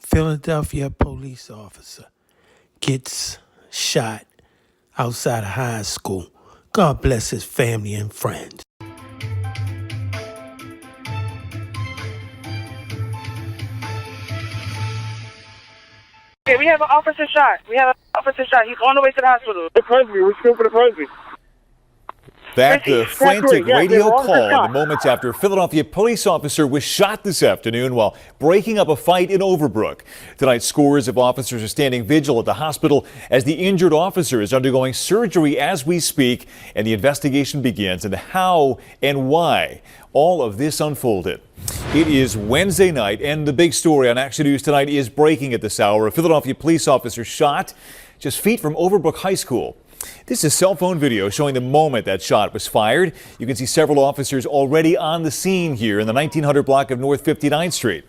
Philadelphia police officer gets shot outside of high school. God bless his family and friends. Okay, we have an officer shot. He's on the way to the hospital. The Cresby, we're still for the Cresby. That the frantic radio call in the the moments after a Philadelphia police officer was shot this afternoon while breaking up a fight in Overbrook. Tonight, scores of officers are standing vigil at the hospital as the injured officer is undergoing surgery as we speak, and the investigation begins into how and why all of this unfolded. It is Wednesday night, and the big story on Action News tonight is breaking at this hour. A Philadelphia police officer shot just feet from Overbrook High School. This is cell phone video showing the moment that shot was fired. You can see several officers already on the scene here in the 1900 block of North 59th Street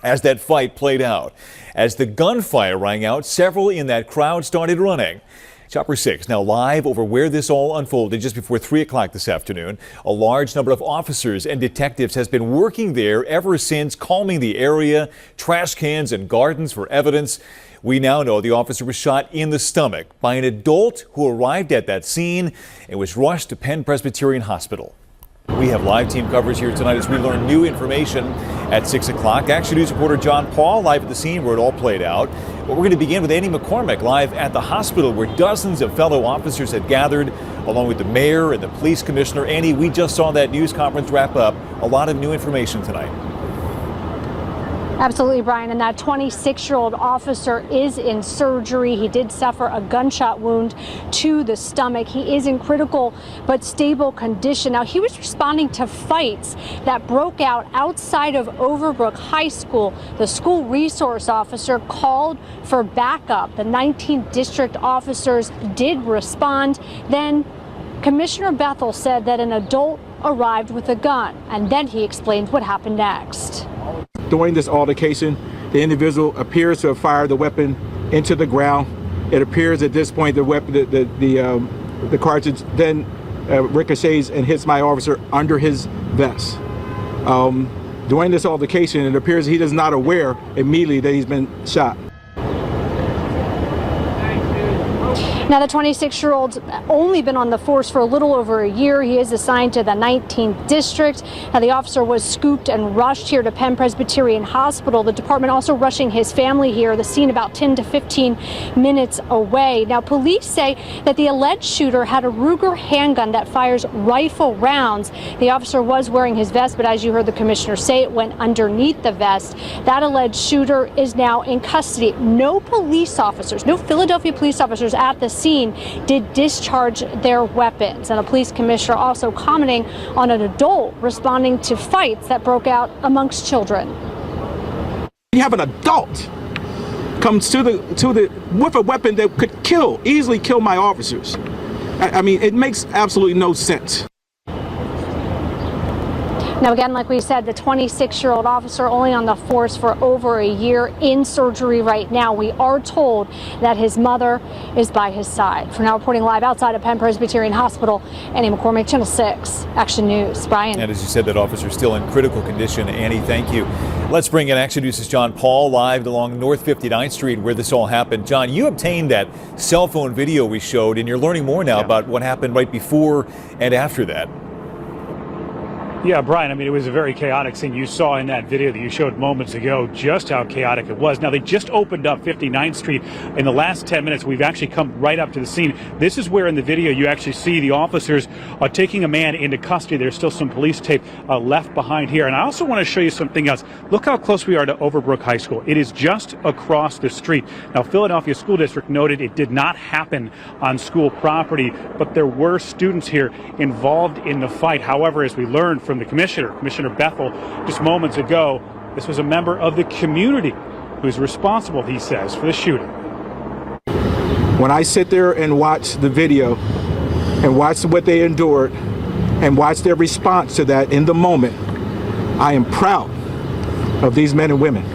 as that fight played out. As the gunfire rang out, several in that crowd started running. Chopper 6 now live over where this all unfolded just before 3 o'clock this afternoon. A large number of officers and detectives has been working there ever since, calming the area, trash cans and gardens for evidence. We now know the officer was shot in the stomach by an adult who arrived at that scene and was rushed to Penn Presbyterian Hospital. We have live team coverage here tonight as we learn new information at 6 o'clock. Action News reporter John Paul live at the scene where it all played out. But we're going to begin with Andy McCormick live at the hospital where dozens of fellow officers had gathered along with the mayor and the police commissioner. Andy, we just saw that news conference wrap up. A lot of new information tonight. Absolutely, Brian. And that 26-year-old officer is in surgery. He did suffer a gunshot wound to the stomach. He is in critical but stable condition. Now, he was responding to fights that broke out outside of Overbrook High School. The school resource officer called for backup. The 19th district officers did respond. Then Commissioner Bethel said that an adult arrived with a gun, and then he explained what happened next. During this altercation, the individual appears to have fired the weapon into the ground. It appears at this point the weapon, the cartridge then ricochets and hits my officer under his vest. During this altercation, it appears he is not aware immediately that he's been shot. Now, the 26-year-old's only been on the force for a little over a year. He is assigned to the 19th district. Now, the officer was scooped and rushed here to Penn Presbyterian Hospital. The department also rushing his family here. The scene about 10 to 15 minutes away. Now, police say that the alleged shooter had a Ruger handgun that fires rifle rounds. The officer was wearing his vest, but as you heard the commissioner say, it went underneath the vest. That alleged shooter is now in custody. No police officers, no Philadelphia police officers at the scene did discharge their weapons. And a police commissioner also commenting on an adult responding to fights that broke out amongst children. You have an adult comes to the with a weapon that could easily kill my officers. I mean, it makes absolutely no sense. Now, again, like we said, the 26-year-old officer only on the force for over a year, in surgery right now. We are told that his mother is by his side. For now, reporting live outside of Penn Presbyterian Hospital, Annie McCormick, Channel 6, Action News. Brian. And as you said, that officer is still in critical condition. Annie, thank you. Let's bring in Action News' John Paul live along North 59th Street where this all happened. John, you obtained that cell phone video we showed, and you're learning more now about what happened right before and after that. Yeah, Brian, I mean, it was a very chaotic scene. You saw in that video that you showed moments ago just how chaotic it was. Now, they just opened up 59th Street. In the last 10 minutes, we've actually come right up to the scene. This is where in the video you actually see the officers taking a man into custody. There's still some police tape left behind here. And I also want to show you something else. Look how close we are to Overbrook High School. It is just across the street. Now, Philadelphia School District noted it did not happen on school property, but there were students here involved in the fight. However, as we learned from the Commissioner Bethel just moments ago, this was a member of the community who's responsible, he says, for the shooting. When I sit there and watch the video and watch what they endured and watch their response to that in the moment, I am proud of these men and women.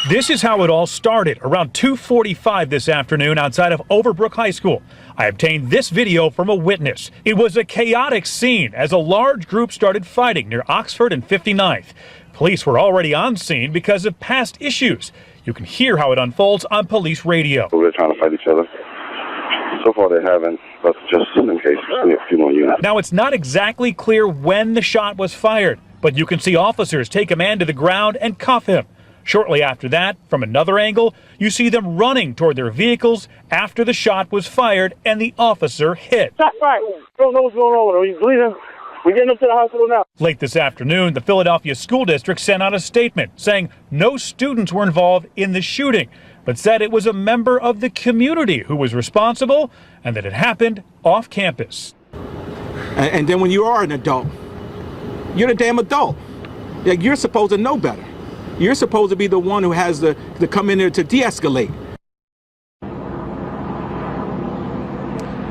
This is how it all started around 2:45 this afternoon outside of Overbrook High School. I obtained this video from a witness. It was a chaotic scene as a large group started fighting near Oxford and 59th. Police were already on scene because of past issues. You can hear how it unfolds on police radio. They're trying to fight each other. So far they haven't, but just in case, a few more units. Now, it's not exactly clear when the shot was fired, but you can see officers take a man to the ground and cuff him. Shortly after that, from another angle, you see them running toward their vehicles after the shot was fired and the officer hit. Shot fired. Don't know what's going on with him. He's bleeding. We're getting him to the hospital now. Late this afternoon, the Philadelphia School District sent out a statement saying no students were involved in the shooting, but said it was a member of the community who was responsible and that it happened off campus. And then when you are an adult, you're the damn adult. Like, you're supposed to know better. You're supposed to be the one who has to come in there to de-escalate.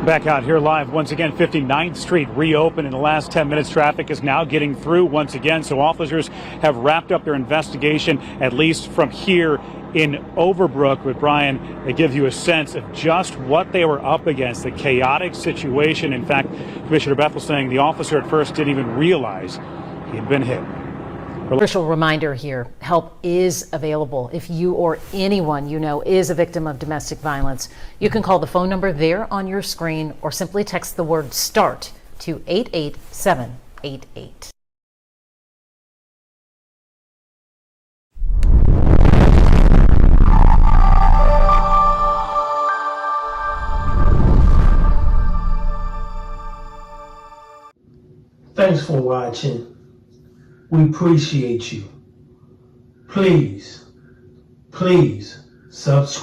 Back out here live once again, 59th Street reopened in the last 10 minutes. Traffic is now getting through once again. So officers have wrapped up their investigation, at least from here in Overbrook. But Brian, it gives you a sense of just what they were up against, the chaotic situation. In fact, Commissioner Bethel saying the officer at first didn't even realize he had been hit. Crucial reminder here, help is available if you or anyone you know is a victim of domestic violence. You can call the phone number there on your screen or simply text the word START to 88788. Thanks for watching. We appreciate you. Please subscribe.